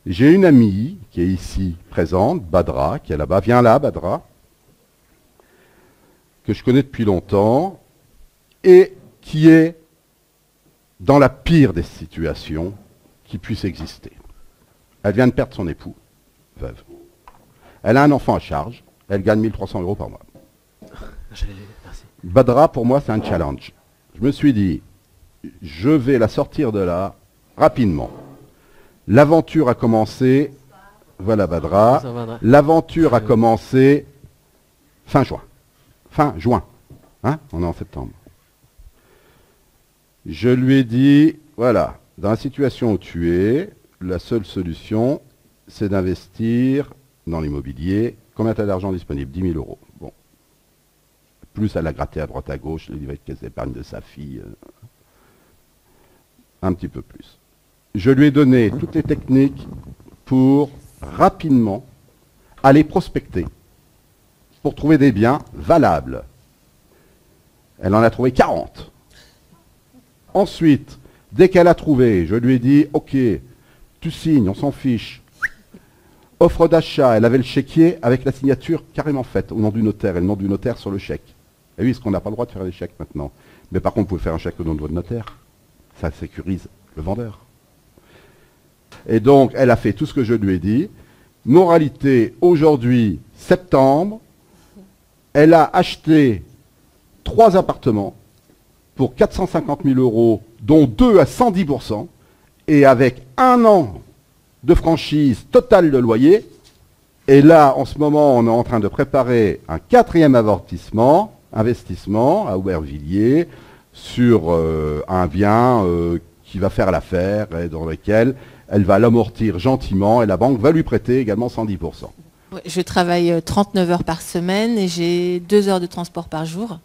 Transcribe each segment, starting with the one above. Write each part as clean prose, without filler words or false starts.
J'ai une amie qui est ici présente, Badra, qui est là-bas. Viens là, Badra, que je connais depuis longtemps, et qui est dans la pire des situations qui puisse exister. Elle vient de perdre son époux, veuve. Elle a un enfant à charge, elle gagne 1300 € par mois. Merci. Badra, pour moi, c'est un challenge. Je me suis dit, je vais la sortir de là rapidement. L'aventure a commencé, voilà Badra, l'aventure a commencé fin juin. Fin juin, hein, on est en septembre. Je lui ai dit, voilà, dans la situation où tu es, la seule solution, c'est d'investir dans l'immobilier. Combien tu as d'argent disponible? 10 000 €. Bon. Plus elle a gratté à droite à gauche, les livres qu'elle épargne de sa fille. Un petit peu plus. Je lui ai donné toutes les techniques pour rapidement aller prospecter, pour trouver des biens valables. Elle en a trouvé 40. Ensuite, dès qu'elle a trouvé, je lui ai dit, ok, tu signes, on s'en fiche. Offre d'achat, elle avait le chéquier avec la signature carrément faite au nom du notaire, et le nom du notaire sur le chèque. Et oui, parce qu'on n'a pas le droit de faire des chèques maintenant. Mais par contre, vous pouvez faire un chèque au nom de votre notaire. Ça sécurise le vendeur. Et donc, elle a fait tout ce que je lui ai dit. Moralité, aujourd'hui, septembre, elle a acheté 3 appartements pour 450 000 €, dont 2 à 110%, et avec 1 an de franchise totale de loyer. Et là, en ce moment, on est en train de préparer un 4e investissement à Aubervilliers sur un bien qui va faire l'affaire et dans lequel elle va l'amortir gentiment et la banque va lui prêter également 110%. Je travaille 39 heures par semaine et j'ai 2 heures de transport par jour.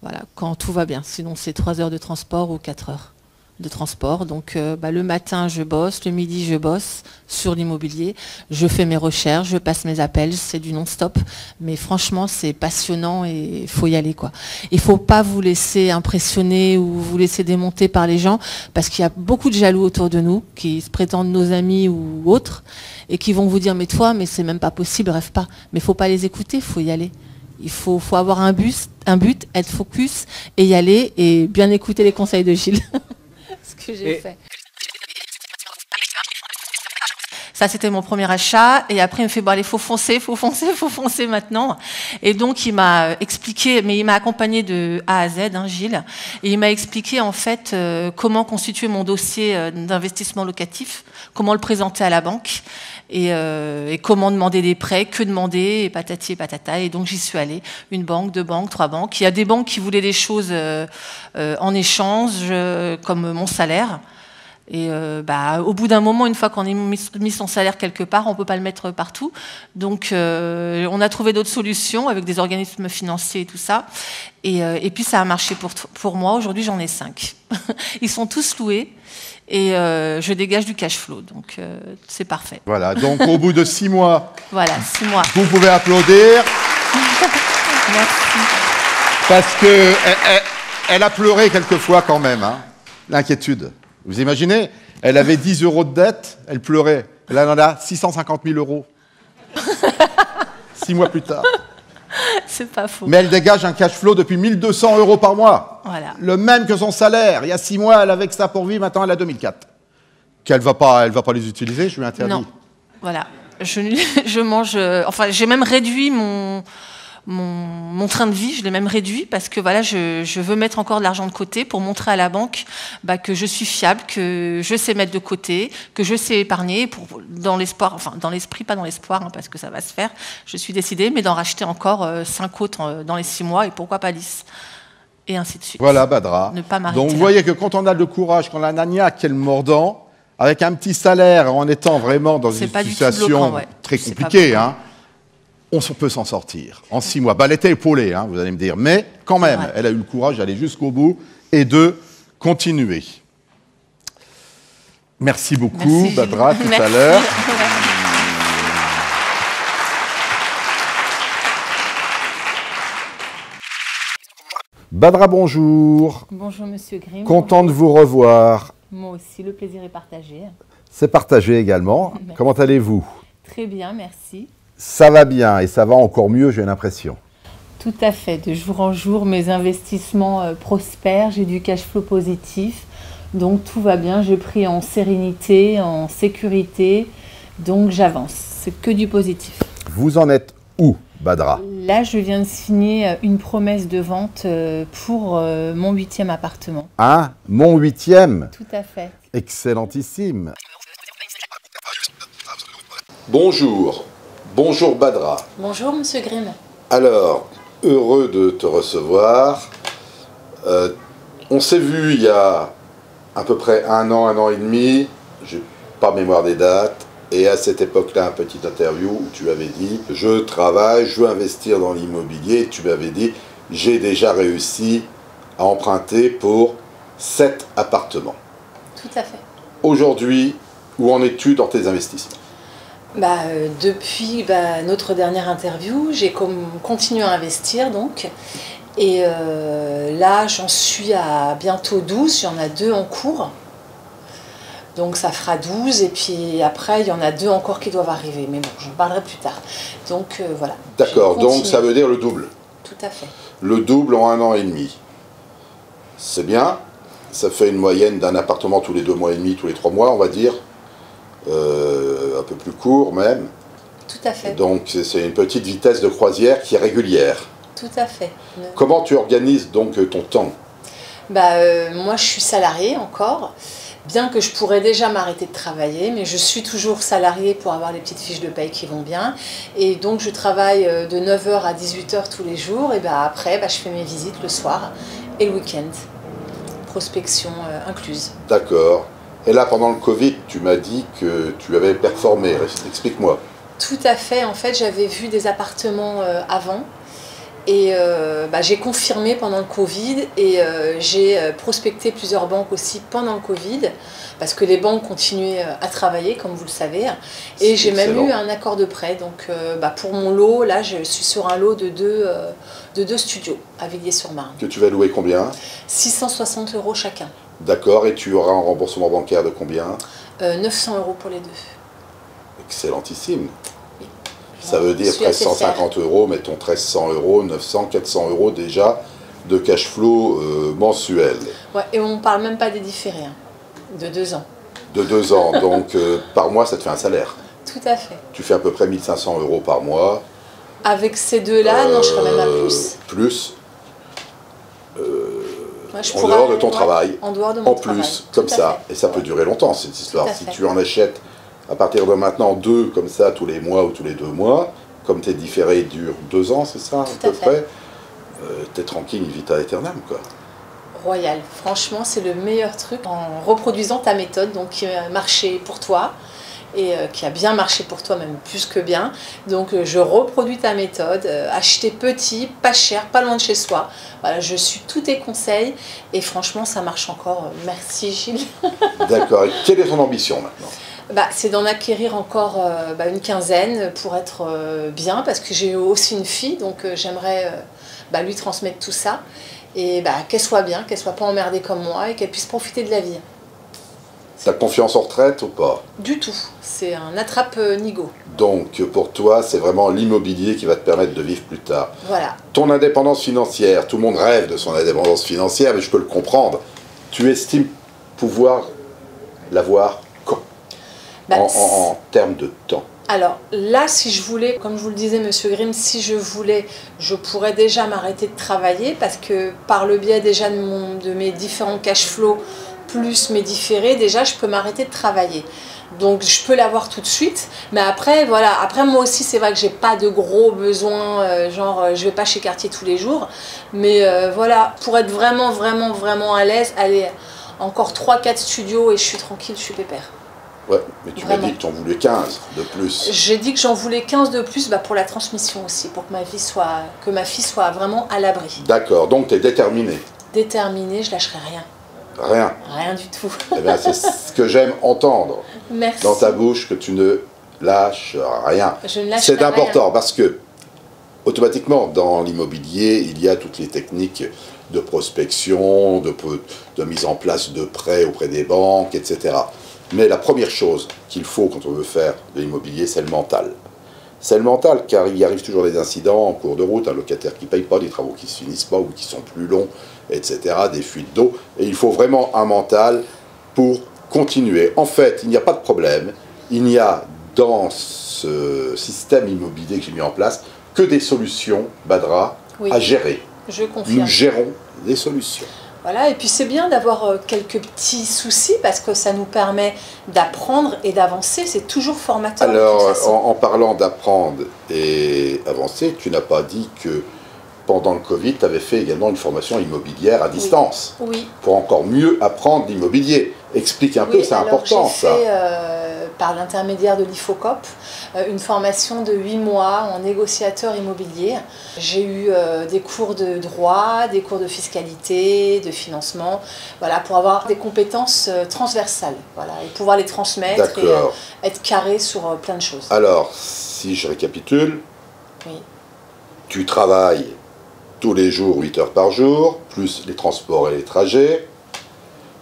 Voilà, quand tout va bien. Sinon, c'est 3 heures de transport ou 4 heures de transport. Donc, le matin, je bosse. Le midi, je bosse sur l'immobilier. Je fais mes recherches, je passe mes appels. C'est du non-stop. Mais franchement, c'est passionnant et il faut y aller, quoi. Il ne faut pas vous laisser impressionner ou vous laisser démonter par les gens parce qu'il y a beaucoup de jaloux autour de nous qui se prétendent nos amis ou autres et qui vont vous dire « Mais toi, mais c'est même pas possible, rêve pas ». Mais il ne faut pas les écouter, il faut y aller. Il faut avoir un but, être focus et y aller et bien écouter les conseils de Gilles. Ce que j'ai fait. Ça, c'était mon premier achat. Et après, il me fait, bon, allez, faut foncer maintenant. Et donc, il m'a expliqué, mais il m'a accompagné de A à Z, hein, Gilles. Et il m'a expliqué, en fait, comment constituer mon dossier d'investissement locatif, comment le présenter à la banque. Et comment demander des prêts, que demander, et patati et patata. Et donc, j'y suis allée. 1 banque, 2 banques, 3 banques. Il y a des banques qui voulaient des choses en échange, comme mon salaire. Et au bout d'un moment, une fois qu'on a mis son salaire quelque part, on ne peut pas le mettre partout. Donc, on a trouvé d'autres solutions avec des organismes financiers et tout ça. Et puis, ça a marché pour moi. Aujourd'hui, j'en ai 5. Ils sont tous loués. Et je dégage du cash flow, donc c'est parfait. Voilà, donc au bout de 6 mois, voilà, 6 mois. Vous pouvez applaudir. Merci. Parce qu'elle a pleuré quelquefois quand même, hein, l'inquiétude. Vous imaginez? Elle avait 10 € de dette, elle pleurait. Là, elle en a 650 000 €. 6 mois plus tard. C'est pas faux. Mais elle dégage un cash flow depuis 1 200 € par mois. Voilà. Le même que son salaire. Il y a 6 mois, elle avait que ça pour vivre, maintenant elle a 2004. Qu'elle va pas les utiliser, je lui interdis. Non, voilà. Je mange... enfin, j'ai même réduit mon train de vie, je l'ai même réduit parce que voilà, je veux mettre encore de l'argent de côté pour montrer à la banque que je suis fiable, que je sais mettre de côté, que je sais épargner dans l'espoir, enfin dans l'esprit, pas dans l'espoir, hein, parce que ça va se faire. Je suis décidée, mais d'en racheter encore 5 autres dans les 6 mois et pourquoi pas 10. Et ainsi de suite. Voilà, Badra. Ne pas m'arrêter. Donc vous voyez que quand on a le courage, quand on a un agnac qui est le mordant, avec un petit salaire, en étant vraiment dans une situation très compliquée, hein, on peut s'en sortir en 6 mois. Elle était épaulée, hein, vous allez me dire, mais quand même, elle a eu le courage d'aller jusqu'au bout et de continuer. Merci beaucoup, merci, Badra, tout à l'heure. Badra, bonjour. Bonjour, monsieur Grimm. Content de vous revoir. Moi aussi, le plaisir est partagé. C'est partagé également. Merci. Comment allez-vous? Très bien, merci. Ça va bien et ça va encore mieux, j'ai l'impression. Tout à fait. De jour en jour, mes investissements prospèrent. J'ai du cash flow positif. Donc tout va bien. J'ai pris en sérénité, en sécurité. Donc j'avance. C'est que du positif. Vous en êtes où, Badra? Là, je viens de signer une promesse de vente pour mon 8e appartement. Ah, mon 8e? Tout à fait. Excellentissime. Bonjour. Bonjour, Badra. Bonjour, Monsieur Grimm. Alors, heureux de te recevoir. On s'est vu il y a à peu près un an et demi. J'ai pas mémoire des dates. Et à cette époque-là, un petit interview où tu avais dit « Je travaille, je veux investir dans l'immobilier ». Tu m'avais dit « J'ai déjà réussi à emprunter pour 7 appartements ». Tout à fait. Aujourd'hui, où en es-tu dans tes investissements? Depuis notre dernière interview, j'ai continué à investir donc. Et là, j'en suis à bientôt 12, il y en a 2 en cours. Donc ça fera 12 et puis après, il y en a 2 encore qui doivent arriver. Mais bon, j'en parlerai plus tard. Donc voilà. D'accord, donc ça veut dire le double. Tout à fait. Le double en un an et demi. C'est bien. Ça fait une moyenne d'un appartement tous les 2 mois et demi, tous les 3 mois, on va dire. Un peu plus court même. Tout à fait. Donc c'est une petite vitesse de croisière qui est régulière. Tout à fait. Comment tu organises donc ton temps? Moi, je suis salariée encore. Bien que je pourrais déjà m'arrêter de travailler, mais je suis toujours salariée pour avoir les petites fiches de paye qui vont bien. Et donc, je travaille de 9h à 18h tous les jours. Et après, je fais mes visites le soir et le week-end. Prospection incluse. D'accord. Et là, pendant le Covid, tu m'as dit que tu avais performé. Explique-moi. Tout à fait. En fait, j'avais vu des appartements avant. Et j'ai confirmé pendant le Covid et j'ai prospecté plusieurs banques aussi pendant le Covid parce que les banques continuaient à travailler, comme vous le savez. Et j'ai même eu un accord de prêt. Donc pour mon lot, là, je suis sur un lot de deux studios à Villiers-sur-Marne. Que tu vas louer combien? 660 € chacun. D'accord. Et tu auras un remboursement bancaire de combien? 900 € pour les 2. Excellentissime. Ça veut dire 1350 €, mettons 1300 €, 900, 400 € déjà de cash flow mensuel. Ouais, et on ne parle même pas des différés, de 2 ans. De 2 ans, donc par mois ça te fait un salaire. Tout à fait. Tu fais à peu près 1500 € par mois. Avec ces deux-là, non, je serais même à plus. Plus en dehors de ton travail. En dehors de mon travail. En plus, comme ça. Et ça peut durer longtemps cette histoire. Si tu en achètes à partir de maintenant 2 comme ça tous les mois ou tous les 2 mois, comme tes différés durent 2 ans, c'est ça à peu près, t'es tranquille in vita aeternam quoi. Royal, franchement c'est le meilleur truc en reproduisant ta méthode donc qui a marché pour toi et qui a bien marché pour toi même plus que bien. Donc je reproduis ta méthode, acheter petit, pas cher, pas loin de chez soi. Voilà, je suis tous tes conseils et franchement ça marche encore. Merci Gilles. D'accord, et quelle est ton ambition maintenant? C'est d'en acquérir encore une quinzaine pour être bien, parce que j'ai aussi une fille, donc j'aimerais lui transmettre tout ça, et qu'elle soit bien, qu'elle soit pas emmerdée comme moi, et qu'elle puisse profiter de la vie. T'as confiance en retraite ou pas? Du tout, c'est un attrape-nigo. Donc pour toi, c'est vraiment l'immobilier qui va te permettre de vivre plus tard. Voilà. Ton indépendance financière, tout le monde rêve de son indépendance financière, mais je peux le comprendre. Tu estimes pouvoir l'avoir quand? En termes de temps. Alors là, si je voulais, comme je vous le disais, Monsieur Grimm, si je voulais, je pourrais déjà m'arrêter de travailler parce que par le biais déjà de mes différents cash flows plus mes différés, déjà je peux m'arrêter de travailler. Donc je peux l'avoir tout de suite, mais après voilà, après moi aussi c'est vrai que j'ai pas de gros besoins, je vais pas chez Cartier tous les jours, mais voilà, pour être vraiment à l'aise, allez, encore 3-4 studios et je suis tranquille, je suis pépère. Ouais, mais tu m'as dit que tu en voulais 15 de plus. J'ai dit que j'en voulais 15 de plus pour la transmission aussi, pour que ma fille soit vraiment à l'abri. D'accord, donc tu es déterminée. Déterminée, je lâcherai rien. Rien. Rien du tout. Eh bien, c'est ce que j'aime entendre. Merci. Dans ta bouche, que tu ne lâches rien. Je ne lâche C'est rien. important parce que, automatiquement, dans l'immobilier, il y a toutes les techniques de prospection, de mise en place de prêts auprès des banques, etc. Mais la première chose qu'il faut quand on veut faire de l'immobilier, c'est le mental. C'est le mental, car il y arrive toujours des incidents en cours de route, un locataire qui ne paye pas, des travaux qui ne se finissent pas ou qui sont plus longs, etc., des fuites d'eau. Et il faut vraiment un mental pour continuer. En fait, il n'y a pas de problème. Il n'y a dans ce système immobilier que j'ai mis en place que des solutions, Badra, Oui, à gérer. je confirme. Nous gérons des solutions. Voilà, et puis c'est bien d'avoir quelques petits soucis parce que ça nous permet d'apprendre et d'avancer. C'est toujours formateur. Alors, en parlant d'apprendre et avancer, tu n'as pas dit que pendant le Covid, tu avais fait également une formation immobilière à distance. Oui. Pour encore mieux apprendre l'immobilier. Explique un peu, c'est important ça. J'ai fait, par l'intermédiaire de l'IFOCOP, une formation de 8 mois en négociateur immobilier. J'ai eu des cours de droit, des cours de fiscalité, de financement, voilà, pour avoir des compétences transversales, voilà, et pouvoir les transmettre et être carré sur plein de choses. Alors, si je récapitule, oui. Tu travailles tous les jours 8 heures par jour, plus les transports et les trajets.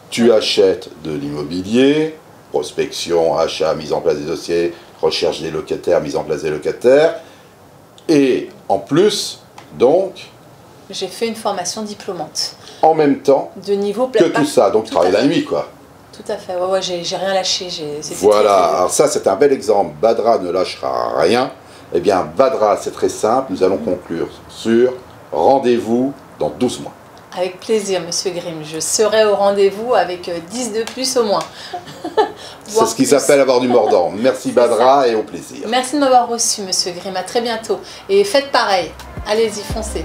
Tu achètes de l'immobilier, prospection, achat, mise en place des dossiers, recherche des locataires, mise en place des locataires. Et en plus, donc... J'ai fait une formation diplômante. En même temps de niveau que tout ça. Donc tu travailles la nuit, quoi. Tout à fait. Ouais, j'ai rien lâché. Voilà. Alors ça, c'est un bel exemple. Badra ne lâchera rien. Eh bien, Badra, c'est très simple. Nous allons conclure sur rendez-vous dans 12 mois. Avec plaisir, Monsieur Grimm. Je serai au rendez-vous avec 10 de plus au moins. C'est ce qui s'appelle avoir du mordant. Merci Badra et au plaisir. Merci de m'avoir reçu, Monsieur Grimm. À très bientôt. Et faites pareil. Allez-y, foncez.